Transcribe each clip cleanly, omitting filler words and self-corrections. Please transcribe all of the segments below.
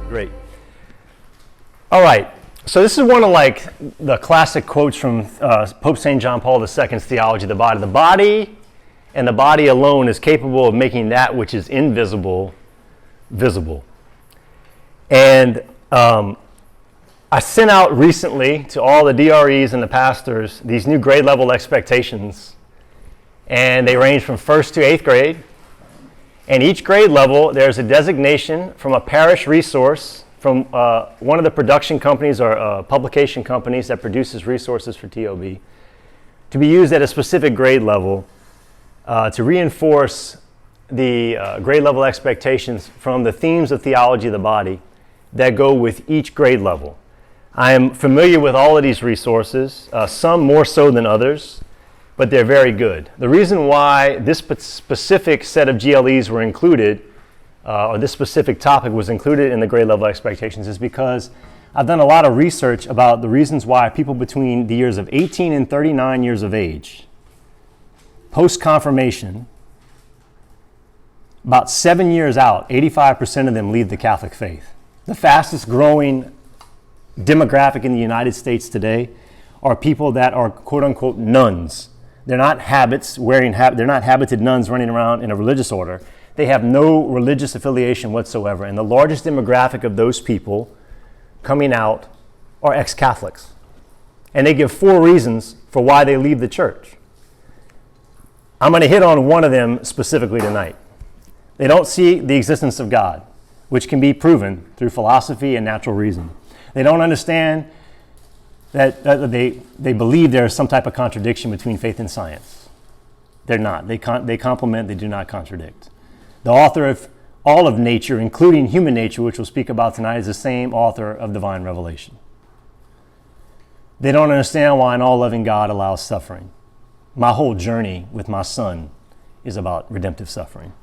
Great. All right. So this is one of like the classic quotes from Pope St. John Paul II's Theology of the Body. The body and the body alone is capable of making that which is invisible visible. And I sent out recently to all the DREs and the pastors these new grade level expectations. And they range from 1st to 8th grade. And each grade level, there's a designation from a parish resource from one of the production companies or publication companies that produces resources for TOB to be used at a specific grade level to reinforce the grade level expectations from the themes of theology of the body that go with each grade level. I am familiar with all of these resources, some more so than others, but they're very good. The reason why this specific set of GLEs were included, or this specific topic was included in the grade level expectations, is because I've done a lot of research about the reasons why people between the years of 18 and 39 years of age, post-confirmation, about 7 years out, 85% of them leave the Catholic faith. The fastest growing demographic in the United States today are people that are quote-unquote nuns. They're not they're not habited nuns running around in a religious order. They have no religious affiliation whatsoever. And the largest demographic of those people coming out are ex-Catholics. And they give 4 reasons for why they leave the church. I'm going to hit on one of them specifically tonight. They don't see the existence of God, which can be proven through philosophy and natural reason. They don't understand that they believe there is some type of contradiction between faith and science. They're not. They complement, they do not contradict. The author of all of nature, including human nature, which we'll speak about tonight, is the same author of divine revelation. They don't understand why an all-loving God allows suffering. My whole journey with my son is about redemptive suffering.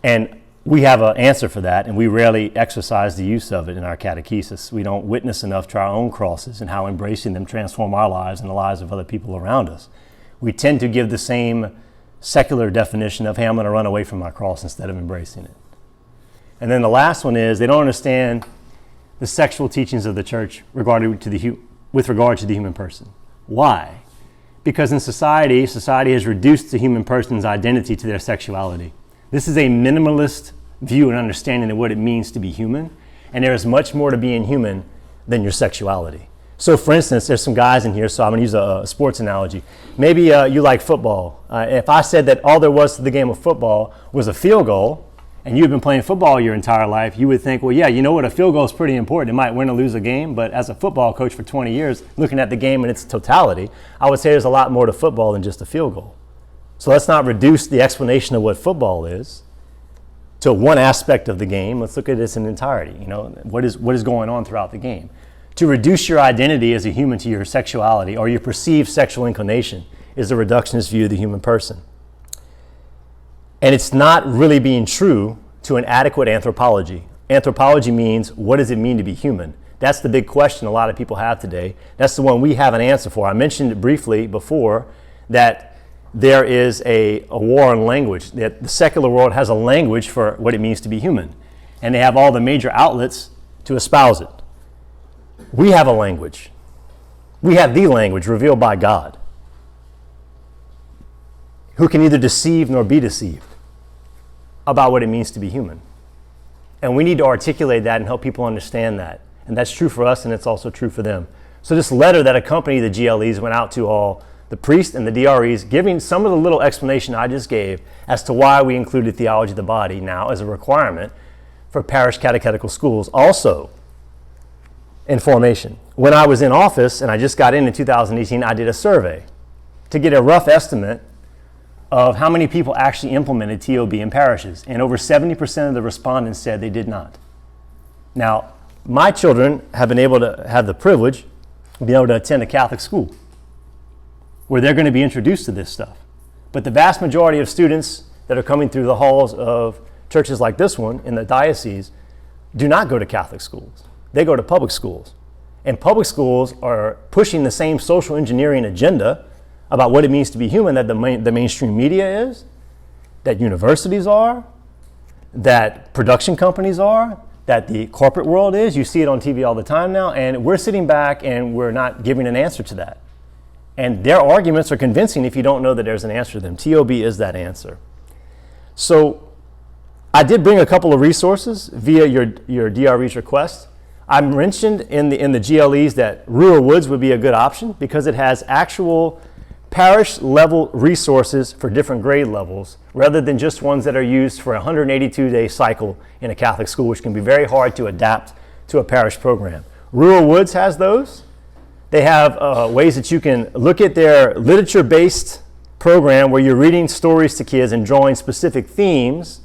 And we have an answer for that, and we rarely exercise the use of it in our catechesis. We don't witness enough to our own crosses and how embracing them transform our lives and the lives of other people around us. We tend to give the same secular definition of, hey, I'm going to run away from my cross instead of embracing it. And then the last one is they don't understand the sexual teachings of the church with regard to the human person. Why? Because in society has reduced the human person's identity to their sexuality. This is a minimalist view and understanding of what it means to be human, and there is much more to being human than your sexuality. So for instance, there's some guys in here, so I'm going to use a sports analogy. Maybe you like football. If I said that all there was to the game of football was a field goal, and you've been playing football your entire life, you would think, well, yeah, you know what, a field goal is pretty important. It might win or lose a game, but as a football coach for 20 years, looking at the game in its totality, I would say there's a lot more to football than just a field goal. So let's not reduce the explanation of what football is to one aspect of the game. Let's look at this in entirety. You know, what is going on throughout the game. To reduce your identity as a human to your sexuality or your perceived sexual inclination is a reductionist view of the human person. And it's not really being true to an adequate anthropology. Anthropology means, what does it mean to be human? That's the big question a lot of people have today. That's the one we have an answer for. I mentioned it briefly before that there is a war on language, that the secular world has a language for what it means to be human. And they have all the major outlets to espouse it. We have a language. We have the language revealed by God, who can neither deceive nor be deceived about what it means to be human. And we need to articulate that and help people understand that. And that's true for us, and it's also true for them. So this letter that accompanied the GLEs went out to all the priests and the DREs, giving some of the little explanation I just gave as to why we included theology of the body now as a requirement for parish catechetical schools. Also, in formation. When I was in office, and I just got in 2018, I did a survey to get a rough estimate of how many people actually implemented TOB in parishes. And over 70% of the respondents said they did not. Now, my children have been able to have the privilege of being able to attend a Catholic school where they're going to be introduced to this stuff. But the vast majority of students that are coming through the halls of churches like this one in the diocese do not go to Catholic schools. They go to public schools. And public schools are pushing the same social engineering agenda about what it means to be human that the mainstream media is, that universities are, that production companies are, that the corporate world is. You see it on TV all the time now, and we're sitting back and we're not giving an answer to that. And their arguments are convincing if you don't know that there's an answer to them. TOB is that answer. So I did bring a couple of resources via your DRE's request. I mentioned in the GLEs that Ruhr Woods would be a good option because it has actual parish level resources for different grade levels rather than just ones that are used for a 182-day cycle in a Catholic school, which can be very hard to adapt to a parish program. Ruhr Woods has those. They have ways that you can look at their literature-based program where you're reading stories to kids and drawing specific themes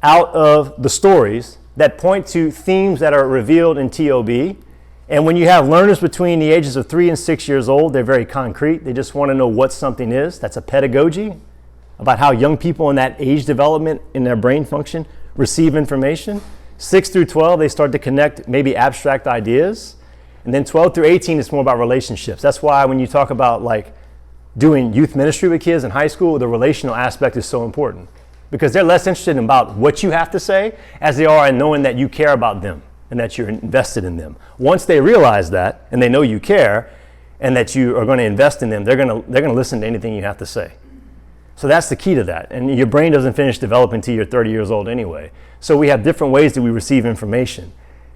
out of the stories that point to themes that are revealed in TOB. And when you have learners between the ages of 3 and 6 years old, they're very concrete. They just want to know what something is. That's a pedagogy about how young people in that age development in their brain function receive information. 6 through 12, they start to connect maybe abstract ideas. And then 12 through 18, it's more about relationships. That's why when you talk about like doing youth ministry with kids in high school, the relational aspect is so important. Because they're less interested in about what you have to say as they are in knowing that you care about them and that you're invested in them. Once they realize that and they know you care and that you are going to invest in them, they're going to listen to anything you have to say. So that's the key to that. And your brain doesn't finish developing until you're 30 years old anyway. So we have different ways that we receive information.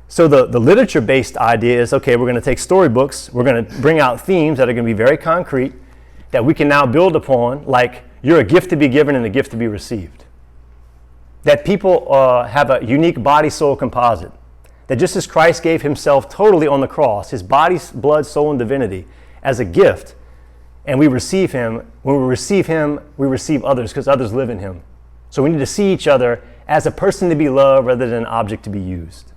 So the literature-based idea is, okay, we're going to take storybooks, we're going to bring out themes that are going to be very concrete that we can now build upon, like you're a gift to be given and a gift to be received. That people have a unique body-soul composite. That just as Christ gave himself totally on the cross, his body, blood, soul, and divinity as a gift, and we receive him, when we receive him, we receive others because others live in him. So we need to see each other as a person to be loved rather than an object to be used.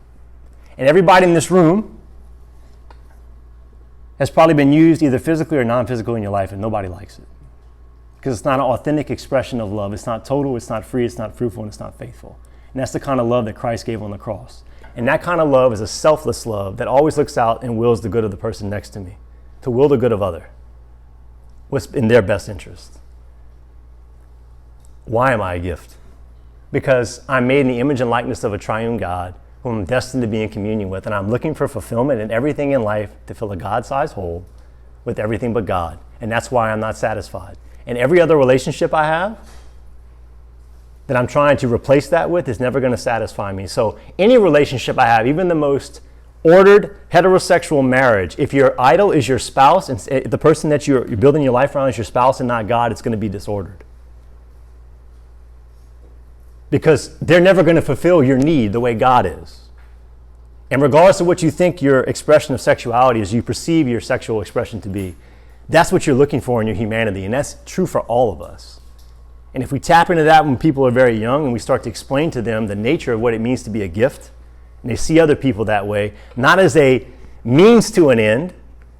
And everybody in this room has probably been used either physically or non-physically in your life, and nobody likes it. Because it's not an authentic expression of love. It's not total, it's not free, it's not fruitful, and it's not faithful. And that's the kind of love that Christ gave on the cross. And that kind of love is a selfless love that always looks out and wills the good of the person next to me, to will the good of other, what's in their best interest. Why am I a gift? Because I'm made in the image and likeness of a triune God whom I'm destined to be in communion with, and I'm looking for fulfillment in everything in life to fill a God-sized hole with everything but God. And that's why I'm not satisfied. And every other relationship I have that I'm trying to replace that with is never going to satisfy me. So any relationship I have, even the most ordered heterosexual marriage, if your idol is your spouse and the person that you're building your life around is your spouse and not God, it's going to be disordered. Because they're never going to fulfill your need the way God is. And regardless of what you think your expression of sexuality is, you perceive your sexual expression to be, that's what you're looking for in your humanity, and that's true for all of us. And if we tap into that when people are very young and we start to explain to them the nature of what it means to be a gift, and they see other people that way, not as a means to an end,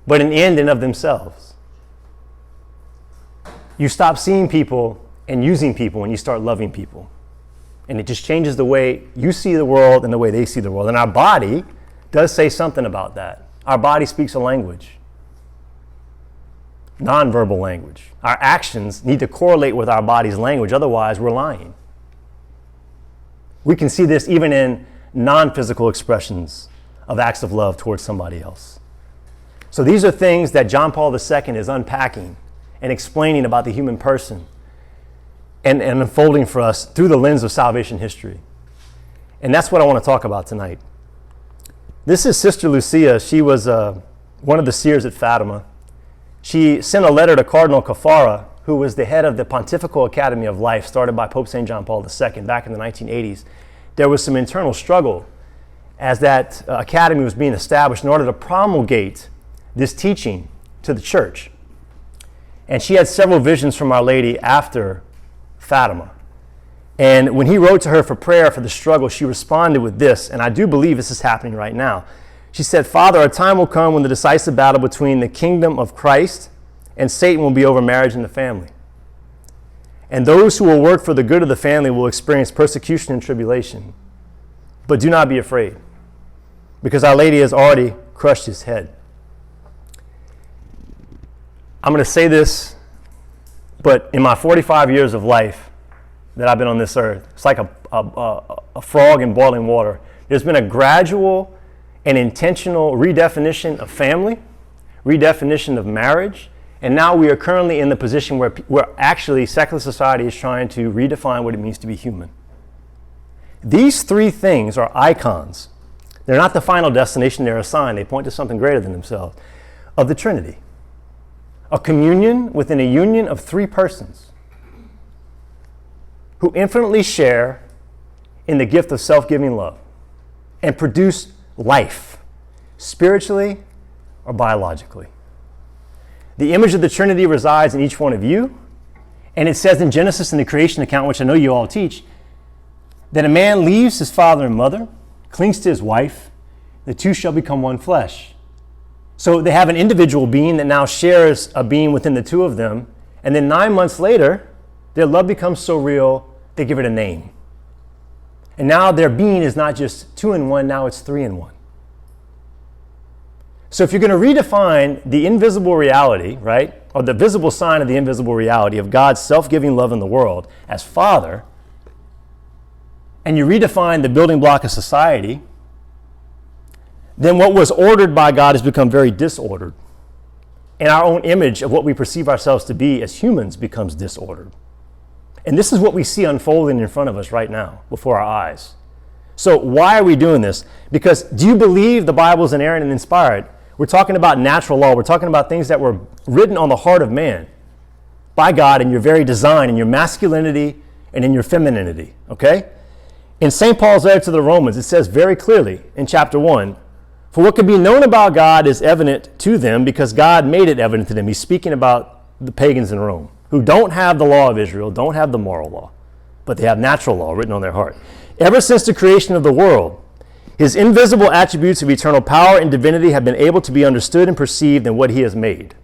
but an end in of themselves. You stop seeing people and using people when you start loving people. And it just changes the way you see the world and the way they see the world. And our body does say something about that. Our body speaks a language. Nonverbal language. Our actions need to correlate with our body's language, otherwise we're lying. We can see this even in non-physical expressions of acts of love towards somebody else. So these are things that John Paul II is unpacking and explaining about the human person and unfolding for us through the lens of salvation history. And that's what I want to talk about tonight. This is Sister Lucia. She was one of the seers at Fatima. She sent a letter to Cardinal Caffarra, who was the head of the Pontifical Academy of Life, started by Pope St. John Paul II back in the 1980s. There was some internal struggle as that academy was being established in order to promulgate this teaching to the church. And she had several visions from Our Lady after Fatima. And when he wrote to her for prayer for the struggle, she responded with this, and I do believe this is happening right now. She said, "Father, a time will come when the decisive battle between the kingdom of Christ and Satan will be over marriage and the family. And those who will work for the good of the family will experience persecution and tribulation. But do not be afraid, because Our Lady has already crushed his head." I'm going to say this, but in my 45 years of life that I've been on this earth, it's like a frog in boiling water. There's been a gradual and intentional redefinition of family, redefinition of marriage, and now we are currently in the position where actually secular society is trying to redefine what it means to be human. These three things are icons. They're not the final destination, they're a sign. They point to something greater than themselves, of the Trinity. A communion within a union of three persons who infinitely share in the gift of self-giving love and produce life, spiritually or biologically. The image of the Trinity resides in each one of you, and it says in Genesis in the creation account, which I know you all teach, that a man leaves his father and mother, clings to his wife, the two shall become one flesh. So they have an individual being that now shares a being within the two of them, and then 9 months later, their love becomes so real, they give it a name. And now their being is not just 2 in 1, now it's 3 in 1. So if you're going to redefine the invisible reality, right, or the visible sign of the invisible reality of God's self-giving love in the world as Father, and you redefine the building block of society, then what was ordered by God has become very disordered. And our own image of what we perceive ourselves to be as humans becomes disordered. And this is what we see unfolding in front of us right now, before our eyes. So why are we doing this? Because do you believe the Bible is inerrant and inspired? We're talking about natural law. We're talking about things that were written on the heart of man by God in your very design, in your masculinity and in your femininity, okay? In St. Paul's letter to the Romans, it says very clearly in chapter 1, for what can be known about God is evident to them because God made it evident to them. He's speaking about the pagans in Rome who don't have the law of Israel, don't have the moral law, but they have natural law written on their heart. Ever since the creation of the world, his invisible attributes of eternal power and divinity have been able to be understood and perceived in what he has made.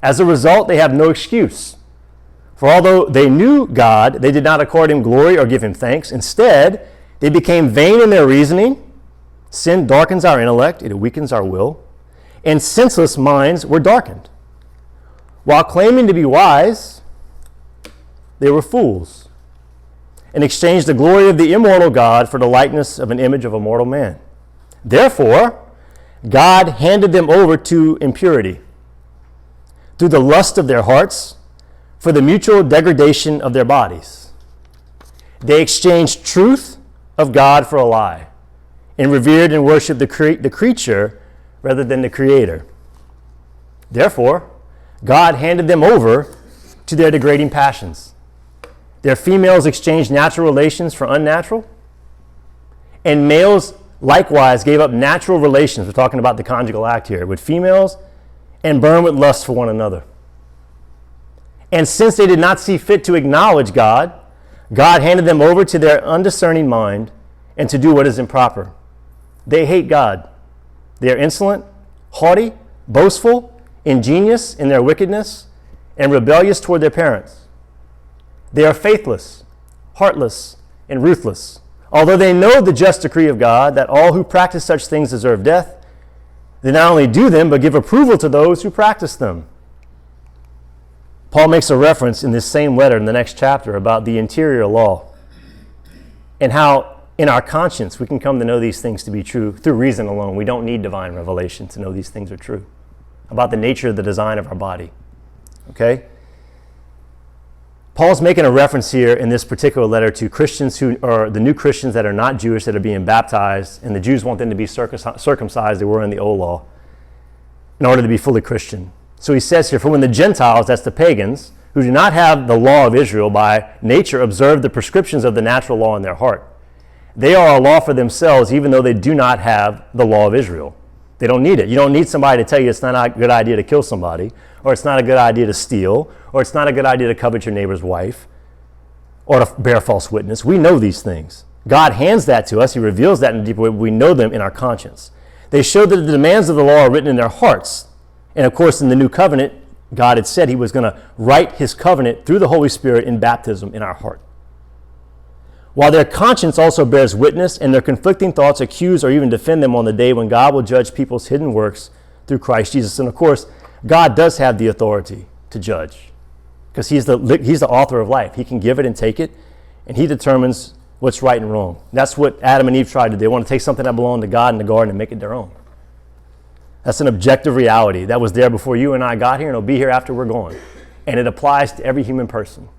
As a result, they have no excuse. For although they knew God, they did not accord him glory or give him thanks. Instead, they became vain in their reasoning. Sin darkens our intellect, it weakens our will, and senseless minds were darkened. While claiming to be wise, they were fools, and exchanged the glory of the immortal God for the likeness of an image of a mortal man. Therefore, God handed them over to impurity through the lust of their hearts for the mutual degradation of their bodies. They exchanged truth of God for a lie and revered and worshiped the creature rather than the Creator. Therefore, God handed them over to their degrading passions. Their females exchanged natural relations for unnatural, and males likewise gave up natural relations, we're talking about the conjugal act here, with females, and burned with lust for one another. And since they did not see fit to acknowledge God, God handed them over to their undiscerning mind and to do what is improper. They hate God. They are insolent, haughty, boastful, ingenious in their wickedness, and rebellious toward their parents. They are faithless, heartless, and ruthless. Although they know the just decree of God that all who practice such things deserve death, they not only do them, but give approval to those who practice them. Paul makes a reference in this same letter in the next chapter about the interior law and how in our conscience we can come to know these things to be true through reason alone. We don't need divine revelation to know these things are true, about the nature of the design of our body. Okay? Paul's making a reference here in this particular letter to Christians who are the new Christians that are not Jewish that are being baptized, and the Jews want them to be circumcised, they were in the old law, in order to be fully Christian. So he says here, for when the Gentiles, that's the pagans, who do not have the law of Israel by nature, observe the prescriptions of the natural law in their heart, they are a law for themselves, even though they do not have the law of Israel. They don't need it. You don't need somebody to tell you it's not a good idea to kill somebody, or it's not a good idea to steal, or it's not a good idea to covet your neighbor's wife, or to bear false witness. We know these things. God hands that to us. He reveals that in a deeper way. We know them in our conscience. They show that the demands of the law are written in their hearts. And of course, in the new covenant, God had said he was going to write his covenant through the Holy Spirit in baptism in our heart. While their conscience also bears witness, and their conflicting thoughts accuse or even defend them on the day when God will judge people's hidden works through Christ Jesus. And of course, God does have the authority to judge because he's the author of life. He can give it and take it, and he determines what's right and wrong. That's what Adam and Eve tried to do. They want to take something that belonged to God in the garden and make it their own. That's an objective reality that was there before you and I got here, and it'll be here after we're gone. And it applies to every human person.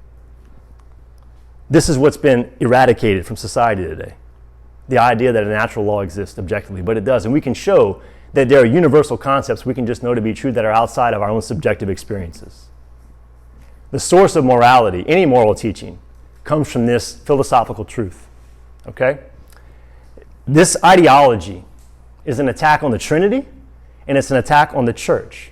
This is what's been eradicated from society today. The idea that a natural law exists objectively, but it does. And we can show that there are universal concepts we can just know to be true that are outside of our own subjective experiences. The source of morality, any moral teaching, comes from this philosophical truth, okay? This ideology is an attack on the Trinity, and it's an attack on the church.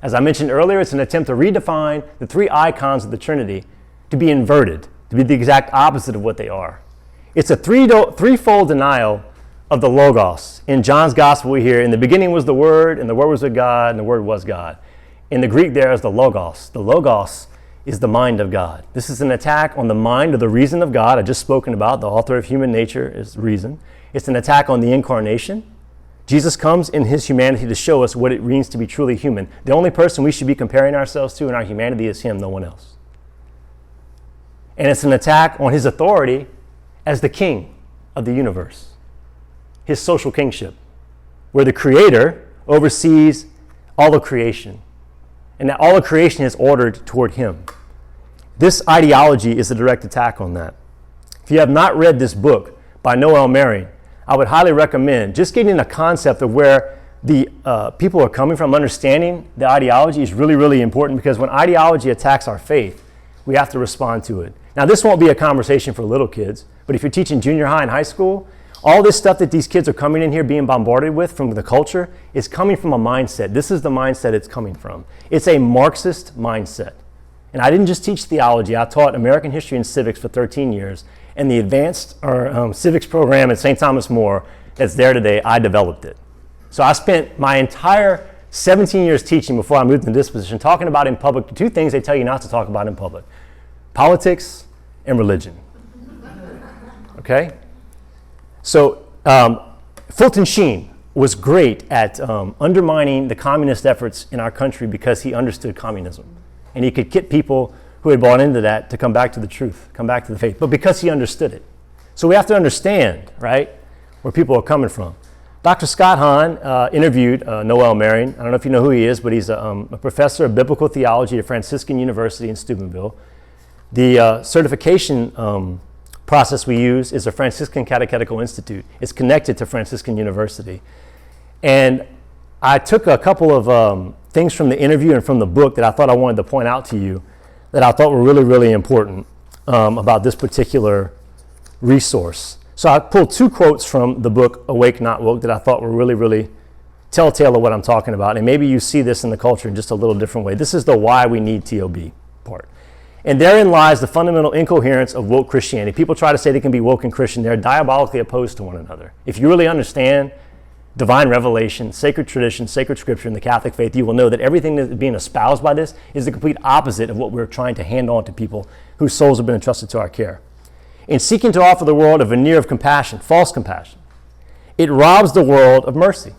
As I mentioned earlier, it's an attempt to redefine the three icons of the Trinity to be inverted, to be the exact opposite of what they are. It's a threefold denial of the Logos. In John's Gospel, we hear, in the beginning was the Word, and the Word was with God, and the Word was God. In the Greek, there is the Logos. The Logos is the mind of God. This is an attack on the mind or the reason of God. I just spoken about. The author of human nature is reason. It's an attack on the incarnation. Jesus comes in his humanity to show us what it means to be truly human. The only person we should be comparing ourselves to in our humanity is him, no one else. And it's an attack on his authority as the king of the universe, his social kingship, where the creator oversees all of creation, and that all of creation is ordered toward him. This ideology is a direct attack on that. If you have not read this book by Noel Marion, I would highly recommend just getting a concept of where the people are coming from. Understanding the ideology is really, really important, because when ideology attacks our faith, we have to respond to it. Now, this won't be a conversation for little kids, but if you're teaching junior high and high school, all this stuff that these kids are coming in here being bombarded with from the culture is coming from a mindset. This is the mindset it's coming from. It's a Marxist mindset. And I didn't just teach theology. I taught American history and civics for 13 years. And the advanced civics program at St. Thomas More that's there today, I developed it. So I spent my entire 17 years teaching before I moved into this position talking about in public the two things they tell you not to talk about in public: politics and religion. Okay? So Fulton Sheen was great at undermining the communist efforts in our country because he understood communism. And he could get people who had bought into that to come back to the truth, come back to the faith, but because he understood it. So we have to understand, right, where people are coming from. Dr. Scott Hahn interviewed Noel Marion. I don't know if you know who he is, but he's a professor of biblical theology at Franciscan University in Steubenville. The certification process we use is a Franciscan Catechetical Institute. It's connected to Franciscan University. And I took a couple of things from the interview and from the book that I thought I wanted to point out to you that I thought were really, really important about this particular resource. So I pulled two quotes from the book Awake Not Woke that I thought were really, really telltale of what I'm talking about. And maybe you see this in the culture in just a little different way. This is the why we need TOB part. And therein lies the fundamental incoherence of woke Christianity. People try to say they can be woke and Christian. They're diabolically opposed to one another. If you really understand divine revelation, sacred tradition, sacred scripture, and the Catholic faith, you will know that everything that's being espoused by this is the complete opposite of what we're trying to hand on to people whose souls have been entrusted to our care. In seeking to offer the world a veneer of compassion, false compassion, it robs the world of mercy.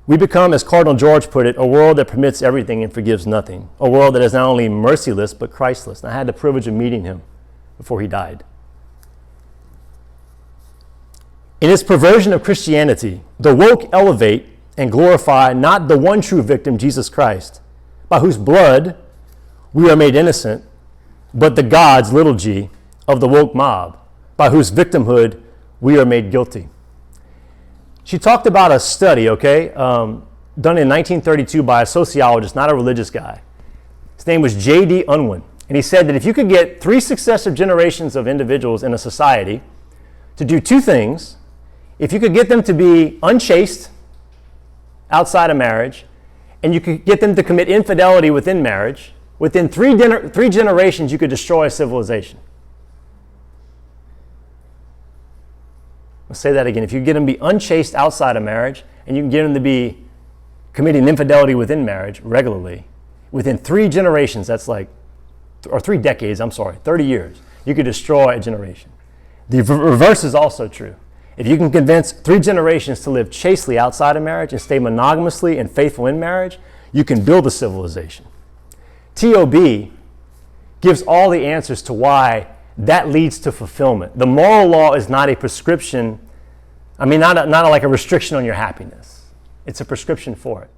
We become, as Cardinal George put it, a world that permits everything and forgives nothing. A world that is not only merciless, but Christless. And I had the privilege of meeting him before he died. In its perversion of Christianity, the woke elevate and glorify not the one true victim, Jesus Christ, by whose blood we are made innocent, but the gods, little g, of the woke mob, by whose victimhood we are made guilty. She talked about a study, done in 1932 by a sociologist, not a religious guy. His name was J.D. Unwin. And he said that if you could get 3 successive generations of individuals in a society to do 2 things, if you could get them to be unchaste outside of marriage, and you could get them to commit infidelity within marriage, within 3 generations, you could destroy a civilization. I'll say that again. If you get them to be unchaste outside of marriage, and you can get them to be committing infidelity within marriage regularly, within 3 generations, that's like, or 3 decades, 30 years, you could destroy a generation. The reverse is also true. If you can convince 3 generations to live chastely outside of marriage and stay monogamously and faithful in marriage, you can build a civilization. TOB gives all the answers to why that leads to fulfillment. The moral law is not a prescription, not like a restriction on your happiness. It's a prescription for it.